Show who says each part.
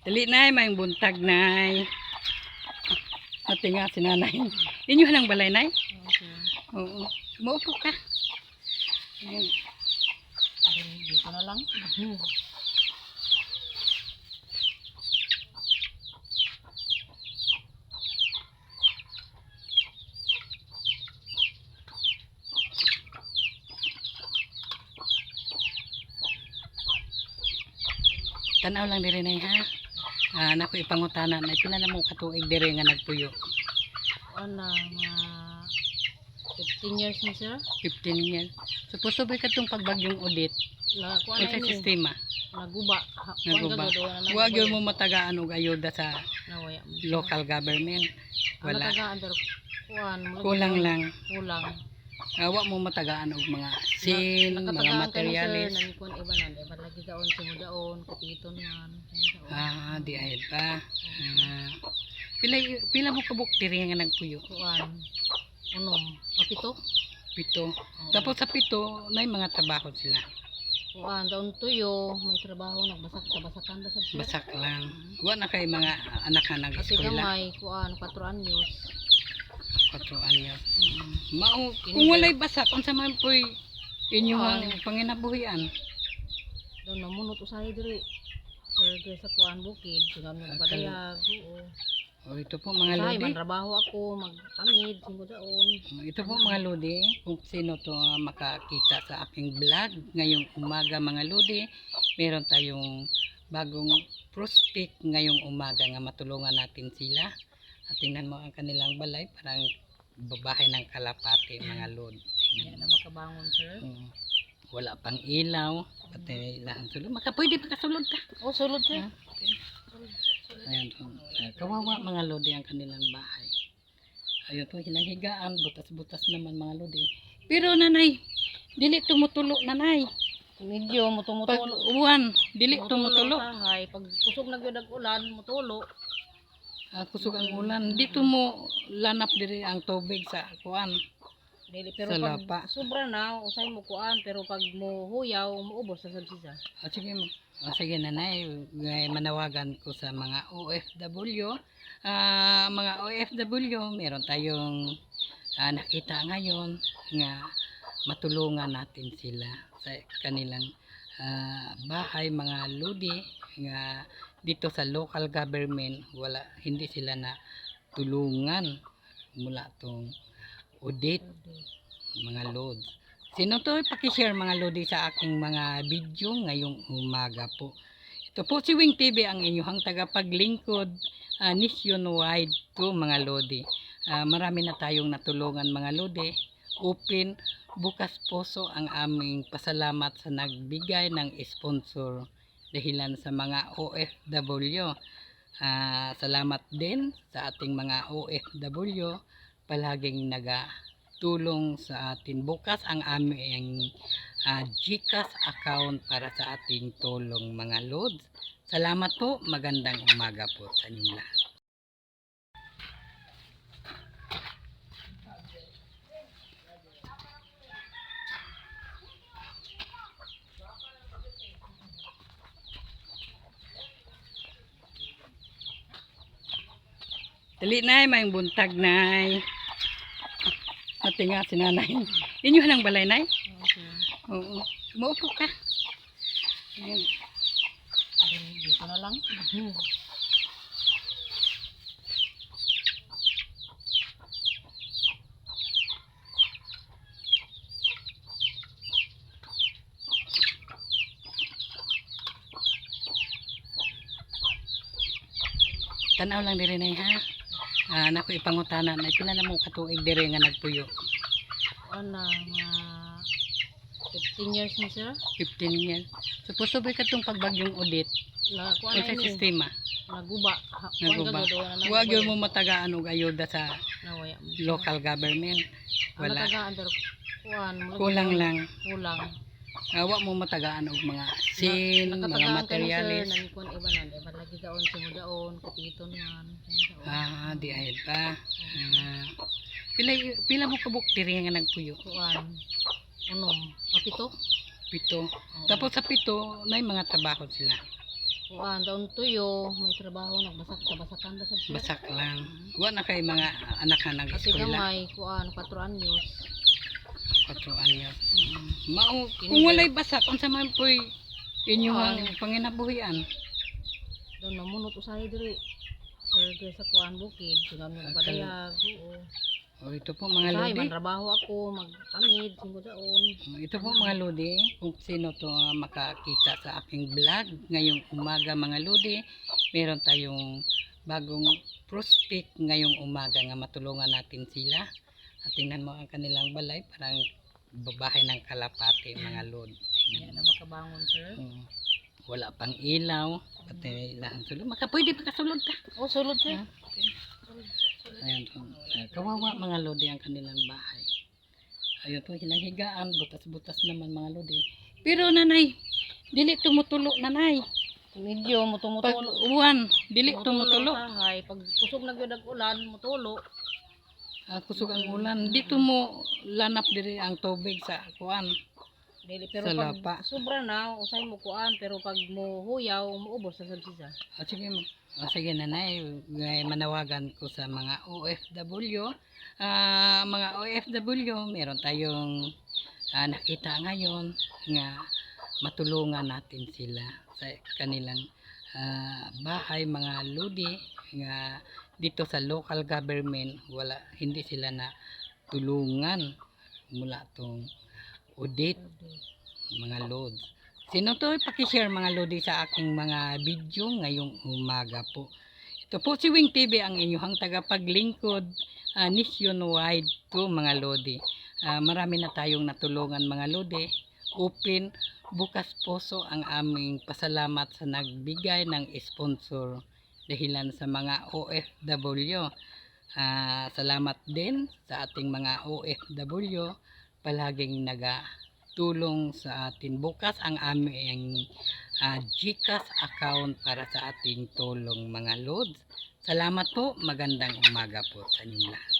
Speaker 1: Dali nay, may buntag nay. Ate nga si nanay. Inyo lang balay nay?
Speaker 2: Okay.
Speaker 1: Oo. Maupo ka. Ayan.
Speaker 2: Dito na lang.
Speaker 1: Tanaw lang diri nay ha. Naku ipangutana na pila na mo katuig diri nga nagpuyo.
Speaker 2: Ano, mga 15 years na sir.
Speaker 1: 15 years. Supposed ba katong pagbagyong audit?
Speaker 2: Nakakuha
Speaker 1: Unsa
Speaker 2: na ini.
Speaker 1: sistema?
Speaker 2: Naguba.
Speaker 1: Naguba. Wa gyud mo matagaan og ayuda sa
Speaker 2: Nawaya mo.
Speaker 1: local government. Wala.
Speaker 2: Matagaan pero
Speaker 1: Kulang lang.
Speaker 2: Kulang.
Speaker 1: Wa mo matagaan og mga sin, mga materialis.
Speaker 2: Nanikon iba nan, iba lagi daon sumudaon, kapiton man.
Speaker 1: Di ay ba. Pila mo kabuk diri nga nagpuyo?
Speaker 2: Kuan. Unom, apito.
Speaker 1: Pito. Tapos sa pito, nay mga trabaho sila.
Speaker 2: Kuan, daon tuyo, may trabaho nagbasak sa basakan da sa sir.
Speaker 1: Basak lang. Wa na kay mga anak nga
Speaker 2: Ate
Speaker 1: nag-eskwela.
Speaker 2: gamay, kuan, 4 anyos.
Speaker 1: 4 anyos. Mao kung walay basak unsa man poy inyong panginabuhian?
Speaker 2: Daw namunot usahay diri. Sir, diri sa kuan bukid, sugam na padayag, oo.
Speaker 1: Ito po mga
Speaker 2: Usahay
Speaker 1: lodi.
Speaker 2: man trabaho ako, magpamid, sumudaon.
Speaker 1: Ito po mga lodi, kung sino to makakita sa aking vlog ngayong umaga mga lodi, meron tayong bagong prospect ngayong umaga nga matulungan natin sila. At tingnan mo ang kanilang balay, parang babahay ng kalapate mga lodi.
Speaker 2: Hindi na makabangon, sir.
Speaker 1: Wala pang ilaw, pati lahat sulod. Pwede makasulod ka.
Speaker 2: Oh, sulod, sir.
Speaker 1: Ayan po. Kawawa mga lodi ang kanilang bahay. Ayun po, hinanghigaan, butas-butas naman mga lodi. Pero nanay, dili tumutulo nanay.
Speaker 2: Medyo
Speaker 1: Pag
Speaker 2: mutumutulo.
Speaker 1: uwan, dili tumutulo.
Speaker 2: Usahay, pag kusog na gyud ang ulan, mutulo.
Speaker 1: Kusog ang ulan. Dito mo lanap diri ang tubig sa kuan.
Speaker 2: Dili pero
Speaker 1: Sa
Speaker 2: pag
Speaker 1: lapa.
Speaker 2: sobra na usay mo kuan pero pag mo huyaw muubos sa sabsisa.
Speaker 1: Sige nanay, manawagan ko sa mga OFW. Mga OFW, meron tayong nakita ngayon nga matulungan natin sila sa kanilang bahay mga lodi nga dito sa local government hindi sila na tulungan mula tong audit mga lods. Sino to? Paki-share mga lodi sa aking mga video ngayong umaga po. Ito po si Wing TV ang inyong tagapaglingkod nationwide to mga lodi. Marami na tayong natulungan mga lodi. Open, bukas puso ang aming pasalamat sa nagbigay ng sponsor dahilan sa mga OFW. Salamat din sa ating mga OFW palaging tulong sa atin. Bukas ang aming GCash account para sa ating tulong mga lods. Salamat po. Magandang umaga po sa inyong lahat. Dali nay, may buntag nay. Ate nga si nanay. Inyo lang balay nay?
Speaker 2: Okay.
Speaker 1: Oo. Maupo ka. Ayan.
Speaker 2: Dito na lang.
Speaker 1: Tanaw lang diri nay ha. Naku ipangutana na pila na mo katuig diri nga nagpuyo.
Speaker 2: Ano, mga 15 years na sir.
Speaker 1: 15 years. Supposed ba katong pagbagyong audit?
Speaker 2: Nakakuha
Speaker 1: Unsa
Speaker 2: na ini.
Speaker 1: sistema?
Speaker 2: Naguba.
Speaker 1: Naguba. Wa gyud mo matagaan og ayuda sa
Speaker 2: Nawaya mo.
Speaker 1: local government. Wala.
Speaker 2: Matagaan pero kuan.
Speaker 1: Kulang lang.
Speaker 2: Kulang.
Speaker 1: Wa mo matagaan og mga sin, mga materialis.
Speaker 2: Nanikon iba nan, iba lagi daon sumudaon, kapiton man.
Speaker 1: Di ay ba. Pila mo kabuk diri nga nagpuyo?
Speaker 2: Kuan. Unom, apito.
Speaker 1: Pito. Tapos sa pito, nay mga trabaho sila.
Speaker 2: kuan taon tuyo, may trabaho nagbasak sa basakan da sab sir.
Speaker 1: Basak lang. Wa na kay mga anak na
Speaker 2: Kasi
Speaker 1: nag-eskwela.
Speaker 2: gamay kuan 4 anyos.
Speaker 1: 4 anyos. Mao kung walay basak unsa man poy inyong panginabuhian.
Speaker 2: Doon mamunot usahay diri. Sir diri sa kuan bukid, sinan mo padayag. Oo.
Speaker 1: O ito po mga
Speaker 2: Usahay
Speaker 1: lodi.
Speaker 2: man trabaho ako, magtamid, 5 taon.
Speaker 1: Ito po mga lodi, kung sino to makakita sa aking vlog ngayong umaga mga lodi, meron tayong bagong prospect ngayong umaga nga matulungan natin sila. At tingnan mo ang kanilang balay, parang babahay ng kalapati mga lodi.
Speaker 2: Yan na makabangon sir.
Speaker 1: Wala pang ilaw, pati lahat sulod. Pwede makasulod ka.
Speaker 2: Oh, sulod sir.
Speaker 1: Ayan po. Kawawa mga lodi ang kanilang bahay. Ayun po, hinanghigaan, butas-butas naman mga lodi. Pero nanay, dili tumutulo nanay.
Speaker 2: Medyo
Speaker 1: Pag
Speaker 2: mutumutulo.
Speaker 1: uwan, dili tumutulo.
Speaker 2: Usahay, pag kusog na gyud ang ulan, mutulo.
Speaker 1: Kusog ang ulan. Dito mo lanap diri ang tubig sa kuan.
Speaker 2: Dili pero
Speaker 1: Sa
Speaker 2: pag
Speaker 1: lapa.
Speaker 2: sobra na, usay mo kuan, pero pag mo huyaw, muubos sa sabsisa.
Speaker 1: Sige nanay, manawagan ko sa mga OFW. Mga OFW, meron tayong nakita ngayon nga matulungan natin sila sa kanilang bahay mga lodi nga dito sa local government hindi sila na tulungan mula tong audit mga lods. Sino to paki-share mga lodi sa aking mga video ngayong umaga po. Ito po si Wing TV ang inyong tagapaglingkod nationwide to mga lodi. Marami na tayong natulungan mga lodi. Open bukas puso ang aming pasalamat sa nagbigay ng sponsor dahilan sa mga OFW. Salamat din sa ating mga OFW palaging nagatulong sa atin. Bukas ang aming GCash account para sa ating tulong mga lods. Salamat po, magandang umaga po sa inyong lahat.